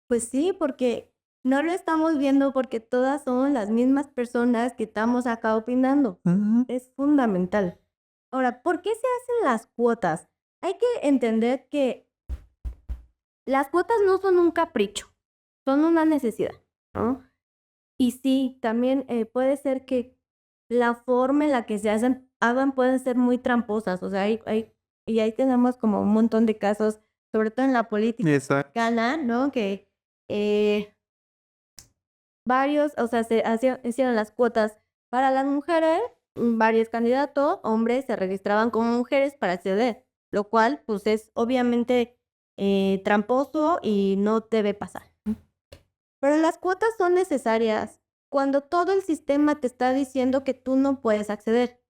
pues sí, porque no lo estamos viendo porque todas son las mismas personas que estamos acá opinando. Ujú. Es fundamental. Ahora, ¿por qué se hacen las cuotas? Hay que entender que las cuotas no son un capricho, son una necesidad, ¿no? Y sí, también puede ser que la forma en la que se hagan pueden ser muy tramposas, o sea, y ahí tenemos como un montón de casos, sobre todo en la política Exacto. mexicana, ¿no? Que eh, varios, o sea, hicieron las cuotas para las mujeres, varios candidatos, hombres, se registraban como mujeres para acceder, lo cual, pues, es obviamente tramposo y no debe pasar. Pero las cuotas son necesarias cuando todo el sistema te está diciendo que tú no puedes acceder.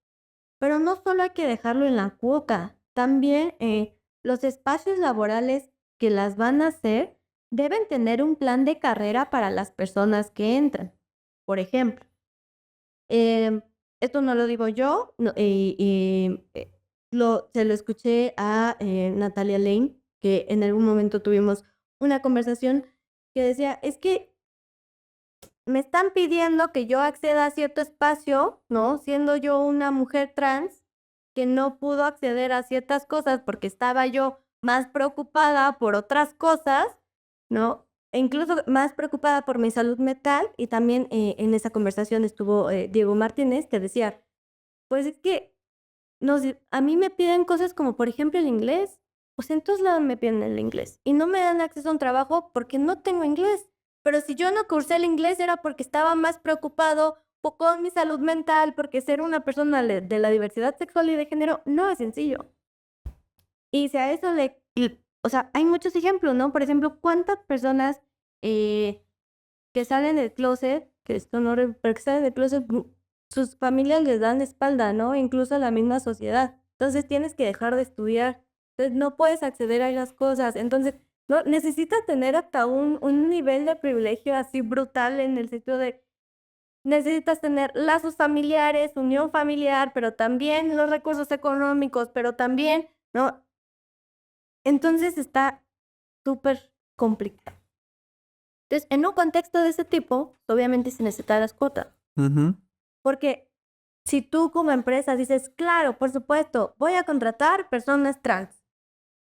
Pero no solo hay que dejarlo en la cuota, también los espacios laborales que las van a hacer deben tener un plan de carrera para las personas que entran. Por ejemplo, em, esto no lo digo yo, se lo escuché a Natalia Lane, que en algún momento tuvimos una conversación que decía, es que me están pidiendo que yo acceda a cierto espacio, ¿no? Siendo yo una mujer trans que no pudo acceder a ciertas cosas porque estaba yo más preocupada por otras cosas, ¿no? E incluso más preocupada por mi salud mental. Y también en esa conversación estuvo Diego Martínez, que decía, pues es que a mí me piden cosas como, por ejemplo, el inglés. Pues en todos lados me piden el inglés. Y no me dan acceso a un trabajo porque no tengo inglés. Pero si yo no cursé el inglés era porque estaba más preocupado con mi salud mental, porque ser una persona de la diversidad sexual y de género no es sencillo. Y si a eso o sea, hay muchos ejemplos, ¿no? Por ejemplo, ¿cuántas personas eh, que salen del closet, que esto no, pero que salen del closet, sus familias les dan la espalda, ¿no? Incluso la misma sociedad. Entonces tienes que dejar de estudiar. Entonces no puedes acceder a esas cosas. Entonces, no, necesitas tener hasta un nivel de privilegio así brutal en el sentido de, necesitas tener lazos familiares, unión familiar, pero también los recursos económicos, pero también, ¿no? Entonces está súper complicado. Entonces, en un contexto de ese tipo, obviamente se necesitan las cuotas. Ujú. Porque si tú como empresa dices, claro, por supuesto, voy a contratar personas trans.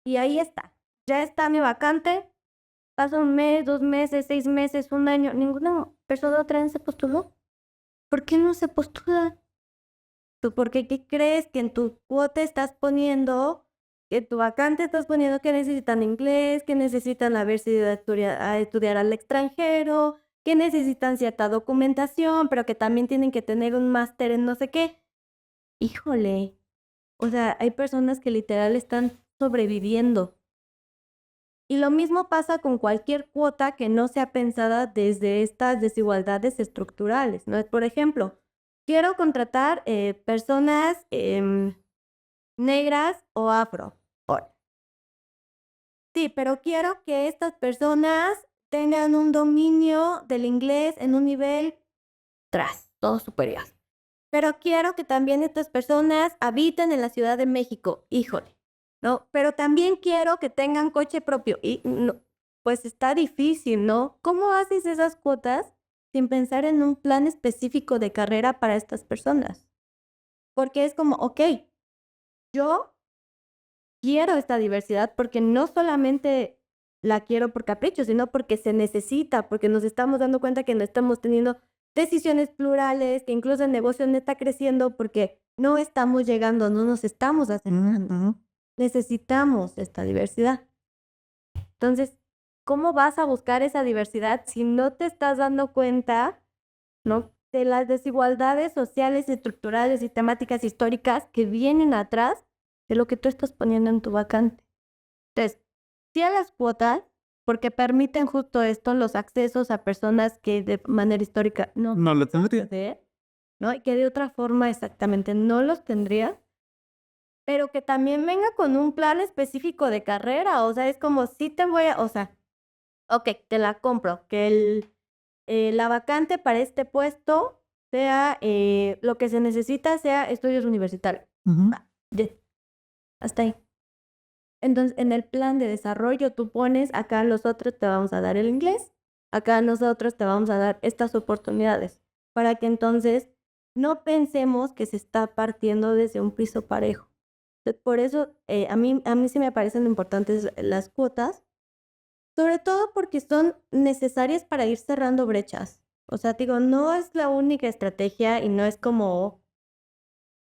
Y ahí está, ya está mi vacante, pasa un mes, 2 meses, 6 meses, un año, ninguna persona trans se postuló. ¿Por qué no se postula? ¿Tú por qué crees que en tu cuota estás poniendo que tu vacante estás poniendo que necesitan inglés, que necesitan haberse ido a estudiar al extranjero, que necesitan cierta documentación, pero que también tienen que tener un máster en no sé qué. Híjole, o sea, hay personas que literal están sobreviviendo. Y lo mismo pasa con cualquier cuota que no sea pensada desde estas desigualdades estructurales, ¿no? Por ejemplo, quiero contratar personas negras o afro. Sí, pero quiero que estas personas tengan un dominio del inglés en un nivel todo superior. Pero quiero que también estas personas habiten en la Ciudad de México, híjole, ¿no? Pero también quiero que tengan coche propio y no, pues está difícil, ¿no? ¿Cómo haces esas cuotas sin pensar en un plan específico de carrera para estas personas? Porque es como, ok, yo quiero esta diversidad porque no solamente la quiero por capricho, sino porque se necesita, porque nos estamos dando cuenta que no estamos teniendo decisiones plurales, que incluso el negocio no está creciendo porque no estamos llegando, no nos estamos acercando. Ujú. Necesitamos esta diversidad. Entonces, ¿cómo vas a buscar esa diversidad si no te estás dando cuenta, ¿no? De las desigualdades sociales, estructurales y temáticas históricas que vienen atrás de lo que tú estás poniendo en tu vacante? Entonces, sí a las cuotas, porque permiten justo esto, los accesos a personas que de manera histórica no No lo pueden tendría. acceder, ¿no? Y que de otra forma exactamente no los tendría, pero que también venga con un plan específico de carrera. O sea, es como si te voy a, o sea, ok, te la compro, que la vacante para este puesto sea, lo que se necesita sea estudios universitarios. Ujú. Va, ya, hasta ahí. Entonces, en el plan de desarrollo tú pones, acá nosotros te vamos a dar el inglés, acá nosotros te vamos a dar estas oportunidades, para que entonces no pensemos que se está partiendo desde un piso parejo. Por eso, a mí sí me parecen importantes las cuotas, sobre todo porque son necesarias para ir cerrando brechas. O sea, digo, no es la única estrategia y no es como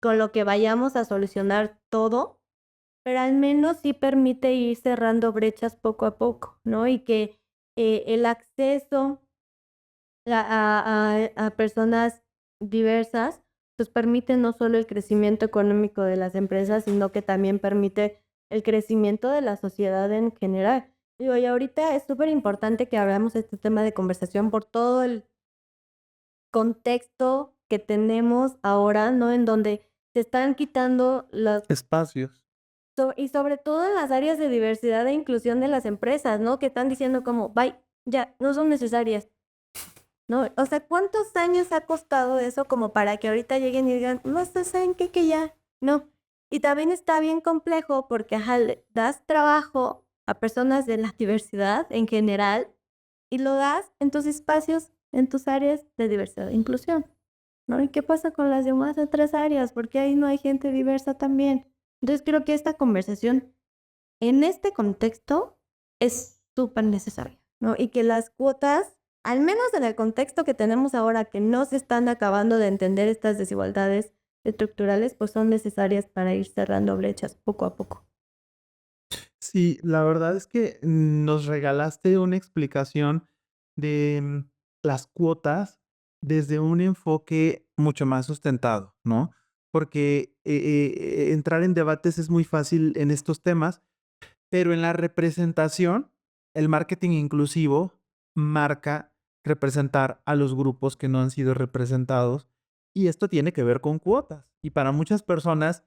con lo que vayamos a solucionar todo, pero al menos sí permite ir cerrando brechas poco a poco, ¿no? Y que el acceso a personas diversas, pues permite no solo el crecimiento económico de las empresas, sino que también permite el crecimiento de la sociedad en general. Digo, y ahorita es súper importante que hablamos de este tema de conversación por todo el contexto que tenemos ahora, ¿no? En donde se están quitando las Espacios. y sobre todo en las áreas de diversidad e inclusión de las empresas, ¿no? Que están diciendo como, bye, ya, no son necesarias, ¿no? O sea, ¿cuántos años ha costado eso como para que ahorita lleguen y digan, no sé, ¿saben qué? Que ya, no. Y también está bien complejo porque, ajá, le das trabajo a personas de la diversidad en general y lo das en tus espacios, en tus áreas de diversidad e inclusión, ¿no? ¿Y qué pasa con las demás otras áreas? Porque ahí no hay gente diversa también. Entonces creo que esta conversación en este contexto es súper necesaria, ¿no? Y que las cuotas, al menos en el contexto que tenemos ahora, que no se están acabando de entender estas desigualdades estructurales, pues son necesarias para ir cerrando brechas poco a poco. Sí, la verdad es que nos regalaste una explicación de las cuotas desde un enfoque mucho más sustentado, ¿no? Porque entrar en debates es muy fácil en estos temas, pero en la representación, el marketing inclusivo marca representar a los grupos que no han sido representados y esto tiene que ver con cuotas. Y para muchas personas,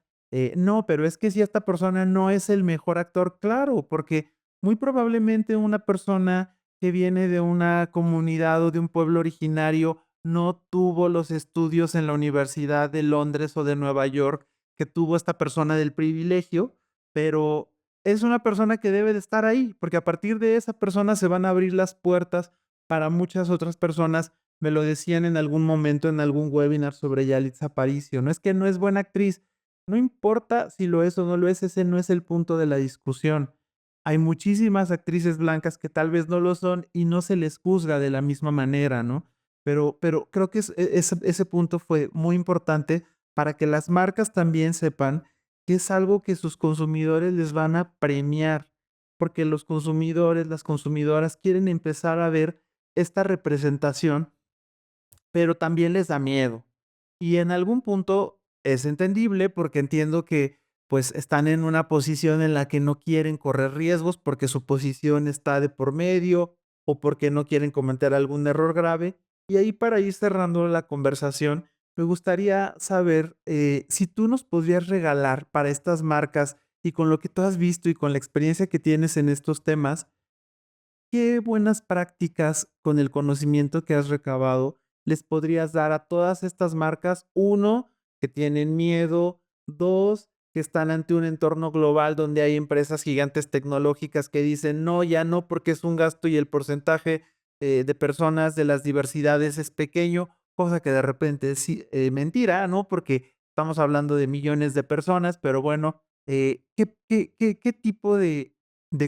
no, pero es que si esta persona no es el mejor actor, claro, porque muy probablemente una persona que viene de una comunidad o de un pueblo originario no tuvo los estudios en la Universidad de Londres o de Nueva York que tuvo esta persona del privilegio, pero es una persona que debe de estar ahí, porque a partir de esa persona se van a abrir las puertas para muchas otras personas. Me lo decían en algún momento en algún webinar sobre Yalitza Aparicio. No es que no es buena actriz, no importa si lo es o no lo es, ese no es el punto de la discusión. Hay muchísimas actrices blancas que tal vez no lo son y no se les juzga de la misma manera, ¿no? Pero creo que ese punto fue muy importante para que las marcas también sepan que es algo que sus consumidores les van a premiar, porque los consumidores, las consumidoras quieren empezar a ver esta representación, pero también les da miedo. Y en algún punto es entendible porque entiendo que pues están en una posición en la que no quieren correr riesgos porque su posición está de por medio o porque no quieren cometer algún error grave. Y ahí para ir cerrando la conversación, me gustaría saber si tú nos podrías regalar para estas marcas y con lo que tú has visto y con la experiencia que tienes en estos temas, ¿qué buenas prácticas con el conocimiento que has recabado les podrías dar a todas estas marcas? Uno, que tienen miedo. Dos, que están ante un entorno global donde hay empresas gigantes tecnológicas que dicen, no, ya no, porque es un gasto y el porcentaje de personas de las diversidades es pequeño, cosa que de repente es mentira, ¿no? Porque estamos hablando de millones de personas, pero bueno, ¿qué tipo de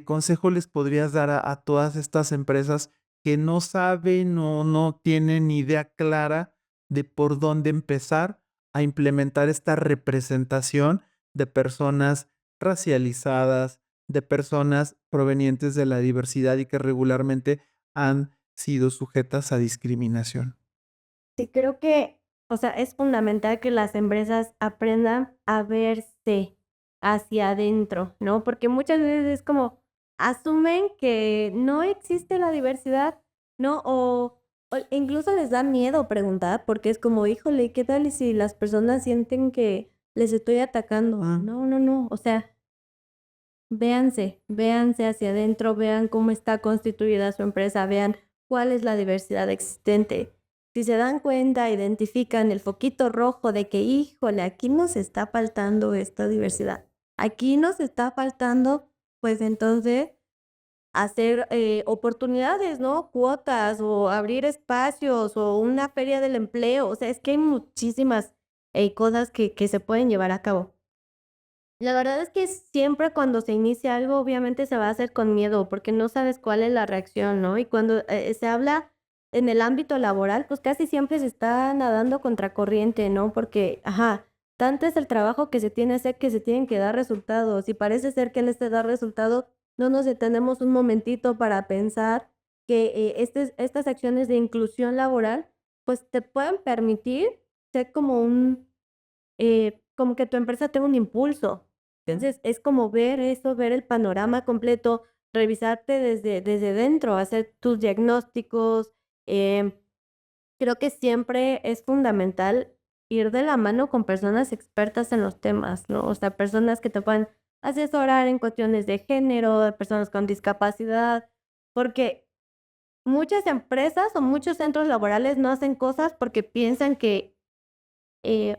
consejo les podrías dar a todas estas empresas que no saben o no tienen ni idea clara de por dónde empezar a implementar esta representación de personas racializadas, de personas provenientes de la diversidad y que regularmente han sido sujetas a discriminación? Sí, creo que, o sea, es fundamental que las empresas aprendan a verse hacia adentro, ¿no? Porque muchas veces es como asumen que no existe la diversidad, ¿no? O incluso les da miedo preguntar porque es como, híjole, ¿qué tal y si las personas sienten que les estoy atacando? No, no, no. O sea, véanse hacia adentro, vean cómo está constituida su empresa, vean cuál es la diversidad existente. Si se dan cuenta, identifican el foquito rojo de que, híjole, aquí nos está faltando esta diversidad. Aquí nos está faltando, pues entonces, hacer oportunidades, ¿no? Cuotas o abrir espacios o una feria del empleo. O sea, es que hay muchísimas cosas que se pueden llevar a cabo. La verdad es que siempre cuando se inicia algo, obviamente se va a hacer con miedo, porque no sabes cuál es la reacción, ¿no? Y cuando se habla en el ámbito laboral, pues casi siempre se está nadando contracorriente, ¿no? Porque, ajá, tanto es el trabajo que se tiene que hacer que se tienen que dar resultados. Y parece ser que en este dar resultado no nos detenemos un momentito para pensar que estas acciones de inclusión laboral, pues te pueden permitir ser como como que tu empresa tenga un impulso. Entonces, es como ver eso, ver el panorama completo, revisarte desde dentro, hacer tus diagnósticos. em, Creo que siempre es fundamental ir de la mano con personas expertas en los temas, ¿no? O sea, personas que te puedan asesorar en cuestiones de género, de personas con discapacidad, porque muchas empresas o muchos centros laborales no hacen cosas porque piensan que eh,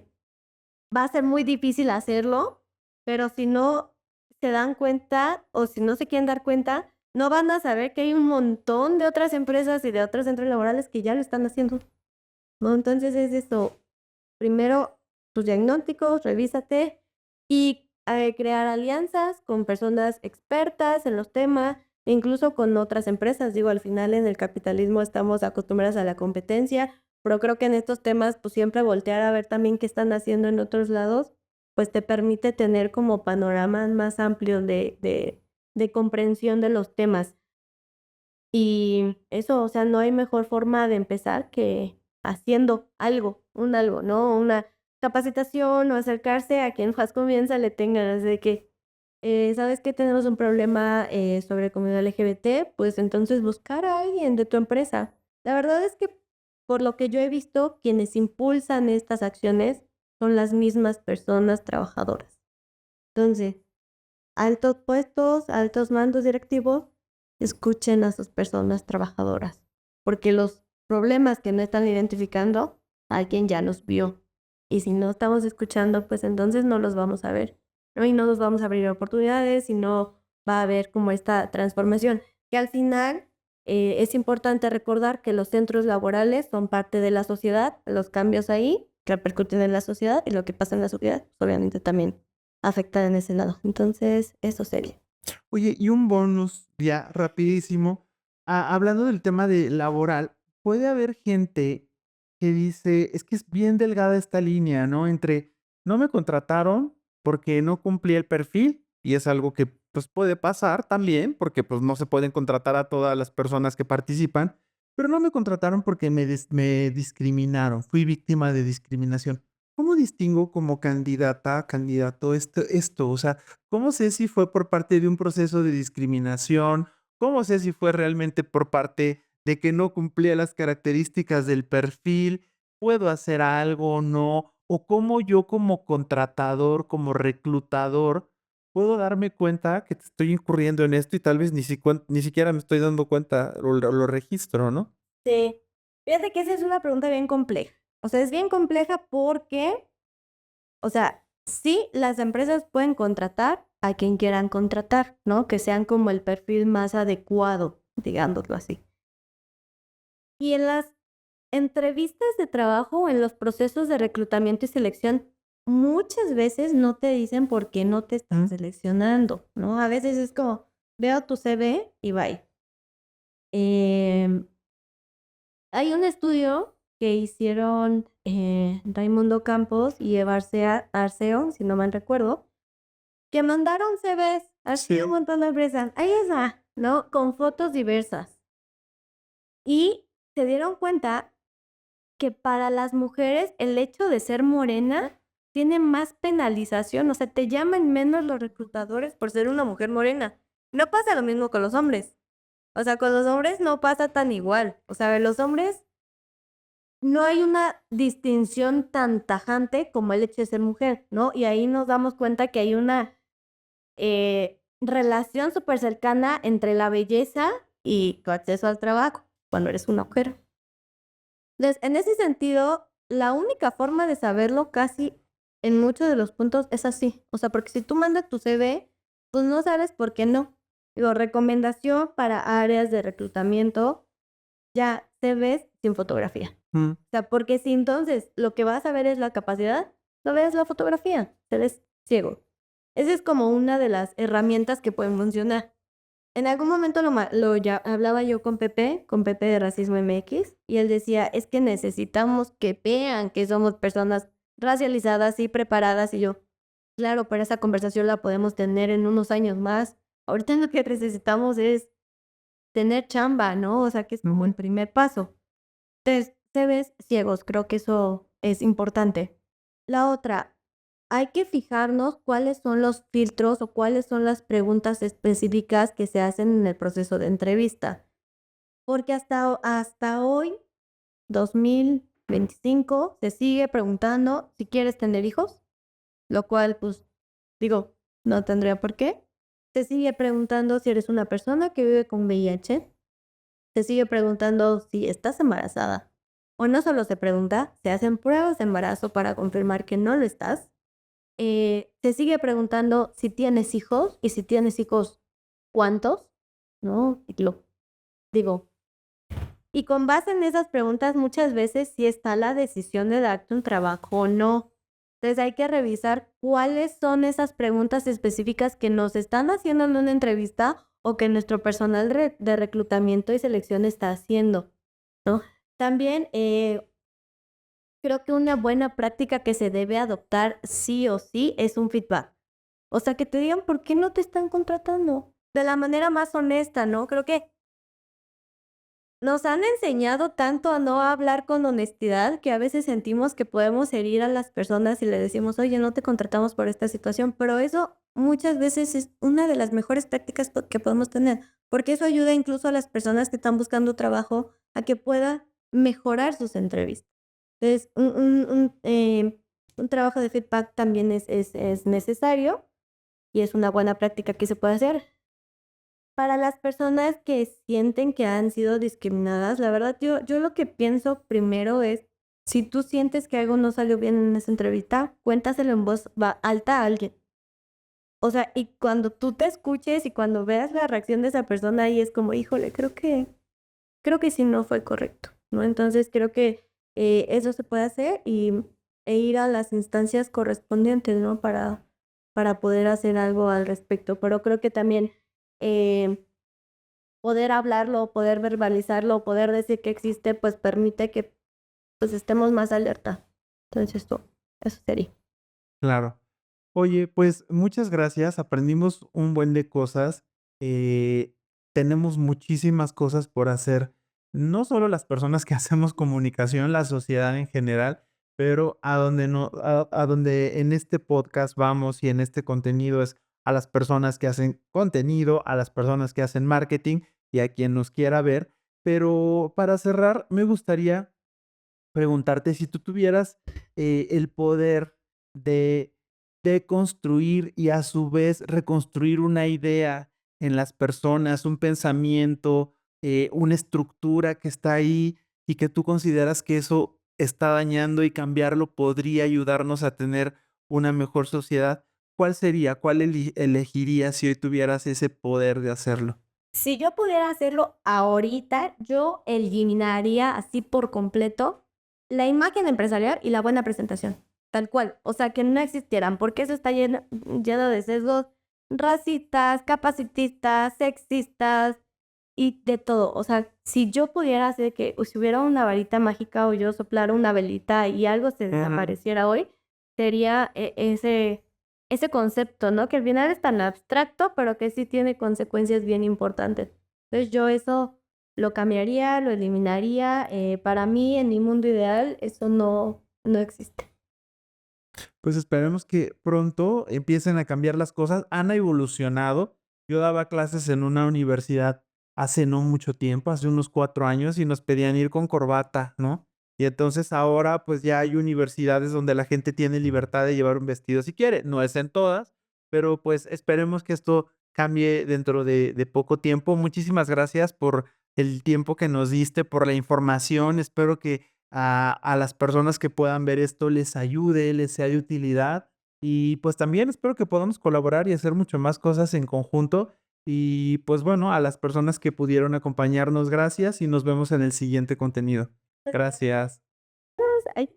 va a ser muy difícil hacerlo, pero si no se dan cuenta o si no se quieren dar cuenta, no van a saber que hay un montón de otras empresas y de otros centros laborales que ya lo están haciendo, ¿no? Entonces es eso, primero tus diagnósticos, revísate y crear alianzas con personas expertas en los temas, e incluso con otras empresas. Digo, al final en el capitalismo estamos acostumbrados a la competencia, pero creo que en estos temas, pues siempre voltear a ver también qué están haciendo en otros lados, pues te permite tener como panoramas más amplios de comprensión de los temas. Y eso, o sea, no hay mejor forma de empezar que haciendo algo, un algo, ¿no? Una capacitación o acercarse a quien más confianza le tengan, de que, ¿sabes que tenemos un problema sobre comunidad LGBT? Pues entonces buscar a alguien de tu empresa. La verdad es que por lo que yo he visto, quienes impulsan estas acciones son las mismas personas trabajadoras. Entonces, altos puestos, altos mandos directivos, escuchen a sus personas trabajadoras, porque los problemas que no están identificando, alguien ya los vio. Y si no estamos escuchando, pues entonces no los vamos a ver, ¿no? Y no nos vamos a abrir oportunidades y no va a haber como esta transformación, que al final es importante recordar que los centros laborales son parte de la sociedad, los cambios ahí que repercuten en la sociedad y lo que pasa en la sociedad, pues, obviamente también afectada en ese lado. Entonces, eso sería. Oye, y un bonus ya rapidísimo, hablando del tema de laboral, puede haber gente que dice, es que es bien delgada esta línea, ¿no? Entre no me contrataron porque no cumplí el perfil y es algo que pues puede pasar también porque pues no se pueden contratar a todas las personas que participan, pero no me contrataron porque me discriminaron, fui víctima de discriminación. ¿Cómo distingo como candidata, candidato esto? O sea, ¿cómo sé si fue por parte de un proceso de discriminación? ¿Cómo sé si fue realmente por parte de que no cumplía las características del perfil? ¿Puedo hacer algo o no? ¿O cómo yo como contratador, como reclutador, puedo darme cuenta que estoy incurriendo en esto y tal vez ni siquiera me estoy dando cuenta, lo registro, ¿no? Sí. Fíjate que esa es una pregunta bien compleja. O sea, es bien compleja porque, o sea, sí, las empresas pueden contratar a quien quieran contratar, ¿no? Que sean como el perfil más adecuado, digámoslo así. Y en las entrevistas de trabajo, en los procesos de reclutamiento y selección, muchas veces no te dicen por qué no te están Mm, seleccionando, ¿no? A veces es como, veo tu CV y bye. Em, Hay un estudio que hicieron Raimundo Campos y Eva Arceo, si no mal recuerdo, que mandaron CVs así a un sí. montón de empresas. Ahí está, ¿no? Con fotos diversas. Y se dieron cuenta que para las mujeres el hecho de ser morena tiene más penalización, o sea, te llaman menos los reclutadores por ser una mujer morena. No pasa lo mismo con los hombres. O sea, con los hombres no pasa tan igual. O sea, los hombres no hay una distinción tan tajante como el hecho de ser mujer, ¿no? Y ahí nos damos cuenta que hay una relación súper cercana entre la belleza y tu acceso al trabajo cuando eres una mujer. Entonces, en ese sentido, la única forma de saberlo casi en muchos de los puntos es así. O sea, porque si tú mandas tu CV, pues no sabes por qué no. Digo, recomendación para áreas de reclutamiento, ya CVs sin fotografía. Mm, O sea, porque si entonces lo que vas a ver es la capacidad, no veas la fotografía, eres ciego. Esa es como una de las herramientas que pueden funcionar. En algún momento lo ya hablaba yo con Pepe de Racismo MX, y él decía, es que necesitamos que vean que somos personas racializadas y preparadas, y yo, claro, pero esa conversación la podemos tener en unos años más. Ahorita lo que necesitamos es tener chamba, ¿no? O sea, que es como el ujú. primer paso. Entonces, te ves ciegos, creo que eso es importante. La otra, hay que fijarnos cuáles son los filtros o cuáles son las preguntas específicas que se hacen en el proceso de entrevista. Porque hasta hoy, 2025, se sigue preguntando si quieres tener hijos, lo cual, pues, digo, no tendría por qué. Se sigue preguntando si eres una persona que vive con VIH. Se sigue preguntando si estás embarazada. O no solo se pregunta, se hacen pruebas de embarazo para confirmar que no lo estás. Se sigue preguntando si tienes hijos y si tienes hijos, ¿cuántos? ¿No? Digo, y con base en esas preguntas muchas veces sí está la decisión de darte un trabajo o no. Entonces hay que revisar cuáles son esas preguntas específicas que nos están haciendo en una entrevista o que nuestro personal de reclutamiento y selección está haciendo, ¿no? También creo que una buena práctica que se debe adoptar sí o sí es un feedback. O sea, que te digan por qué no te están contratando de la manera más honesta, ¿no? Creo que nos han enseñado tanto a no hablar con honestidad que a veces sentimos que podemos herir a las personas y le decimos, oye, no te contratamos por esta situación, pero eso muchas veces es una de las mejores prácticas que podemos tener, porque eso ayuda incluso a las personas que están buscando trabajo a que puedan mejorar sus entrevistas. Entonces, un trabajo de feedback también es necesario y es una buena práctica que se puede hacer. Para las personas que sienten que han sido discriminadas, la verdad, yo lo que pienso primero es, si tú sientes que algo no salió bien en esa entrevista, cuéntaselo en voz alta a alguien. O sea, y cuando tú te escuches y cuando veas la reacción de esa persona ahí es como, híjole, creo que sí no fue correcto, ¿no? Entonces creo que eso se puede hacer e ir a las instancias correspondientes, ¿no? Para poder hacer algo al respecto. Pero creo que también eh, poder hablarlo, poder verbalizarlo, poder decir que existe, pues permite que pues estemos más alerta. Entonces eso sería. Claro. Oye, pues muchas gracias, aprendimos un buen de cosas, eh, tenemos muchísimas cosas por hacer, no solo las personas que hacemos comunicación, la sociedad en general, pero a donde no, a donde en este podcast vamos y en este contenido es a las personas que hacen contenido, a las personas que hacen marketing y a quien nos quiera ver. Pero para cerrar, me gustaría preguntarte si tú tuvieras el poder de construir y a su vez reconstruir una idea en las personas, un pensamiento, una estructura que está ahí y que tú consideras que eso está dañando y cambiarlo podría ayudarnos a tener una mejor sociedad, ¿cuál sería? ¿Cuál elegirías si hoy tuvieras ese poder de hacerlo? Si yo pudiera hacerlo ahorita, yo eliminaría así por completo la imagen empresarial y la buena presentación, tal cual. O sea, que no existieran, porque eso está lleno de sesgos racistas, capacitistas, sexistas y de todo. O sea, si yo pudiera hacer que si hubiera una varita mágica o yo soplara una velita y algo se desapareciera hoy, sería ese concepto, ¿no? Que al final es tan abstracto, pero que sí tiene consecuencias bien importantes. Entonces yo eso lo cambiaría, lo eliminaría. Para mí, en mi mundo ideal, eso no existe. Pues esperemos que pronto empiecen a cambiar las cosas. Han evolucionado. Yo daba clases en una universidad hace no mucho tiempo, hace unos 4 años, y nos pedían ir con corbata, ¿no? Y entonces ahora pues ya hay universidades donde la gente tiene libertad de llevar un vestido si quiere. No es en todas, pero pues esperemos que esto cambie dentro de poco tiempo. Muchísimas gracias por el tiempo que nos diste, por la información. Espero que a las personas que puedan ver esto les ayude, les sea de utilidad. Y pues también espero que podamos colaborar y hacer mucho más cosas en conjunto. Y pues bueno, a las personas que pudieron acompañarnos, gracias y nos vemos en el siguiente contenido. Gracias. Ay,